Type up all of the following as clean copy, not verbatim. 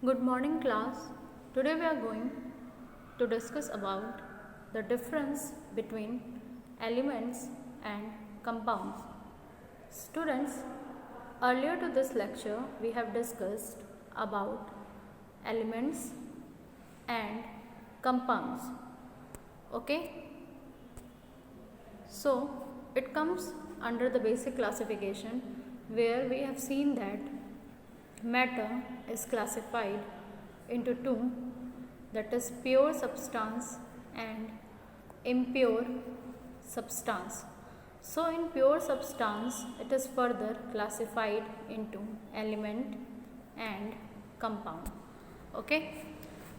Good morning class. Today we are going to discuss about the difference between elements and compounds. Students, earlier to this lecture we have discussed about elements and compounds. Okay? So, it comes under the basic classification where we have seen that matter is classified into two, that is pure substance and impure substance. So in pure substance it is further classified into element and compound. Okay,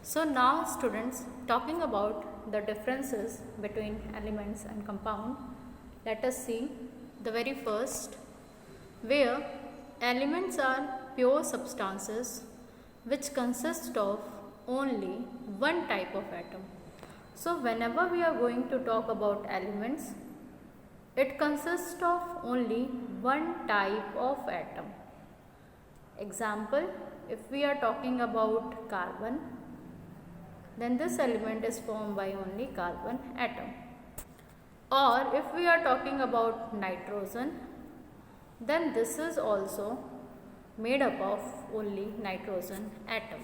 so now students, talking about the differences between elements and compound, let us see the very first, where elements are pure substances which consist of only one type of atom. So whenever we are going to talk about elements, it consists of only one type of atom. Example, if we are talking about carbon, then this element is formed by only carbon atom. Or if we are talking about nitrogen, then this is also made up of only nitrogen atom.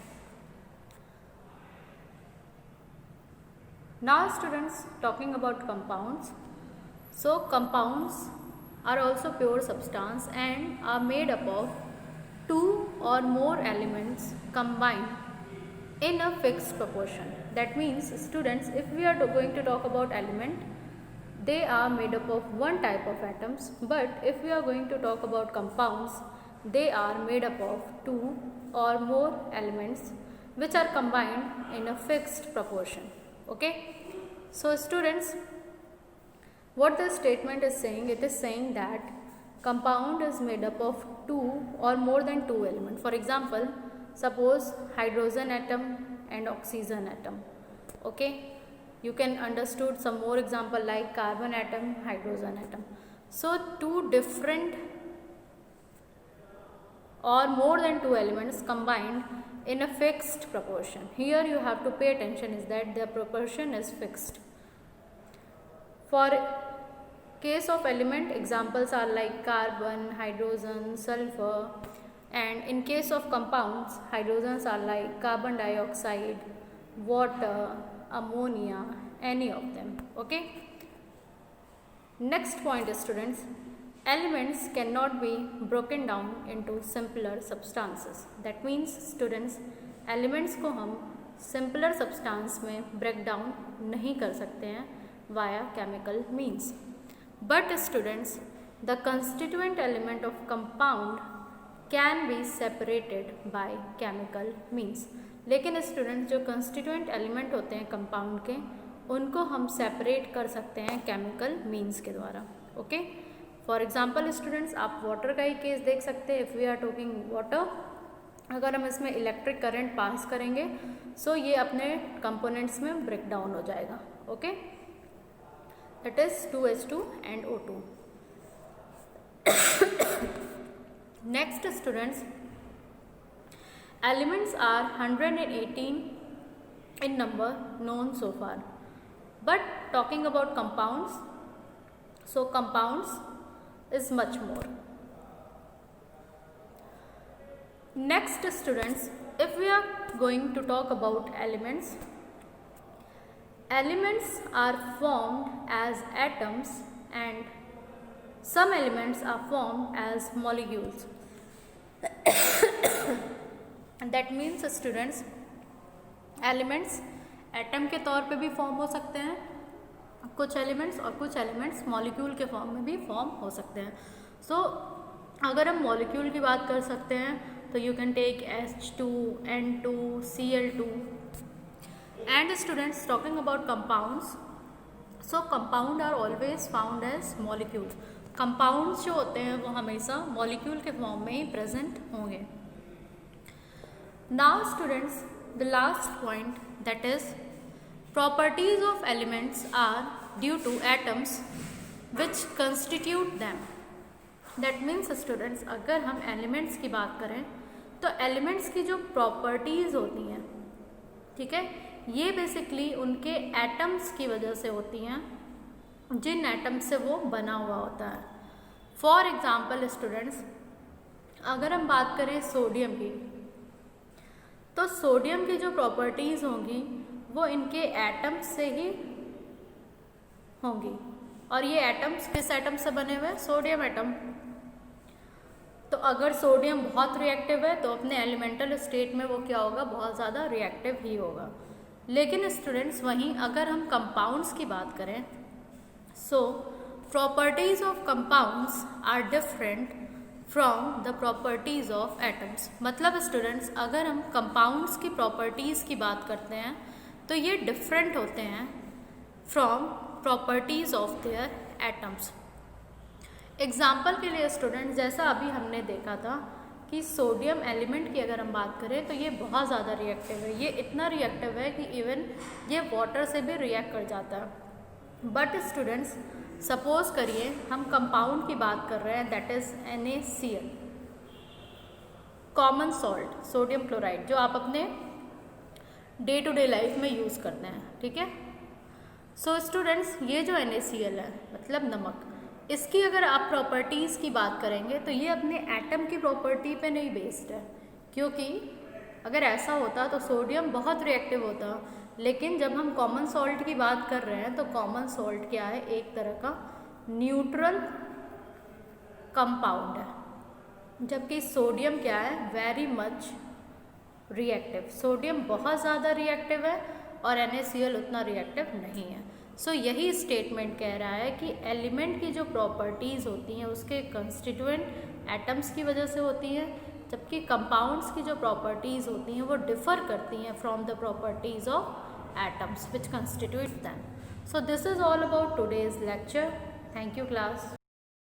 Now students, talking about compounds. So compounds are also pure substance and are made up of two or more elements combined in a fixed proportion. That means students, if we are going to talk about element, they are made up of one type of atoms, but if we are going to talk about compounds, they are made up of two or more elements which are combined in a fixed proportion. Okay, so students, what the statement is saying, it is saying that compound is made up of two or more than two elements. For example, suppose hydrogen atom and oxygen atom. Okay, you can understood some more example like carbon atom, hydrogen atom. So two different or more than two elements combined in a fixed proportion. Here you have to pay attention is that the proportion is fixed. For case of element, examples are like carbon, hydrogen, sulfur, and in case of compounds, hydrogens are like carbon dioxide, water, ammonia, any of them. Okay. Next point is students, elements cannot be broken down into simpler substances. That means students, elements को हम simpler substance में break down नहीं कर सकते हैं via chemical means. But students, the constituent element of compound can be separated by chemical means. लेकिन student, जो constituent element होते हैं कंपाउंड के, उनको हम सेपरेट कर सकते हैं केमिकल मीन्स के द्वारा. ओके, फॉर एग्जांपल स्टूडेंट्स, आप वाटर का ही केस देख सकते हैं. If we are talking water, अगर हम इसमें इलेक्ट्रिक करंट पास करेंगे सो ये अपने कंपोनेंट्स में ब्रेक डाउन हो जाएगा. Okay, that is 2H2 and O2. Next students, elements are 118 in number known so far, but talking about compounds, so compounds is much more. Next students, if we are going to talk about elements, elements are formed as atoms and some elements are formed as molecules. That means students, elements atom के तौर पे भी form हो सकते हैं कुछ elements, और कुछ एलिमेंट्स मॉलिक्यूल के फॉर्म में भी फॉर्म हो सकते हैं. सो अगर हम मॉलिक्यूल की बात कर सकते हैं तो you can take H2, N2, Cl2. And students, talking about compounds, so compound are always found as molecule. Compounds जो होते हैं वो हमेशा मॉलिक्यूल के फॉर्म में ही प्रेजेंट होंगे. Now students, the last point, that is properties of elements are due to atoms which constitute them. That means students, अगर हम elements की बात करें तो एलिमेंट्स की जो प्रॉपर्टीज़ होती हैं, ठीक है, ये बेसिकली उनके एटम्स की वजह से होती हैं, जिन एटम्स से वो बना हुआ होता है। फॉर एग्जाम्पल स्टूडेंट्स, अगर हम बात करें सोडियम की, तो सोडियम की जो प्रॉपर्टीज़ होंगी वो इनके एटम्स से ही होंगी, और ये एटम्स किस एटम से बने हुए हैं? Sodium atom. तो अगर सोडियम बहुत रिएक्टिव है तो अपने एलिमेंटल स्टेट में वो क्या होगा? बहुत ज़्यादा रिएक्टिव ही होगा। लेकिन स्टूडेंट्स वहीं अगर हम कंपाउंड्स की बात करें, so properties of compounds are different from the properties of atoms. मतलब स्टूडेंट्स अगर हम कंपाउंड्स की प्रॉपर्टीज़ की बात करते हैं तो ये डिफरेंट होते हैं from properties of their atoms. Example के लिए स्टूडेंट, जैसा अभी हमने देखा था कि सोडियम एलिमेंट की अगर हम बात करें तो ये बहुत ज़्यादा रिएक्टिव है, ये इतना रिएक्टिव है कि इवन ये वाटर से भी रिएक्ट कर जाता है। बट स्टूडेंट्स सपोज करिए हम कंपाउंड की बात कर रहे हैं, that is NaCl, common salt sodium chloride, जो आप अपने डे टू डे लाइफ में यूज़ करते हैं, ठीक है। सो स्टूडेंट्स ये जो NaCl है मतलब नमक, इसकी अगर आप प्रॉपर्टीज़ की बात करेंगे तो ये अपने एटम की प्रॉपर्टी पे नहीं बेस्ड है, क्योंकि अगर ऐसा होता तो सोडियम बहुत रिएक्टिव होता। लेकिन जब हम कॉमन सॉल्ट की बात कर रहे हैं तो कॉमन सॉल्ट क्या है? एक तरह का न्यूट्रल कंपाउंड है, जबकि सोडियम क्या है? Very much reactive. सोडियम बहुत ज़्यादा रिएक्टिव है और NaCl उतना रिएक्टिव नहीं है। सो यही स्टेटमेंट कह रहा है कि एलिमेंट की जो प्रॉपर्टीज़ होती हैं उसके कंस्टिट्यूएंट एटम्स की वजह से होती हैं, जबकि कंपाउंड्स की जो प्रॉपर्टीज़ होती हैं वो डिफ़र करती हैं from the properties of atoms which constitute them. So this is all about today's lecture. Thank you class.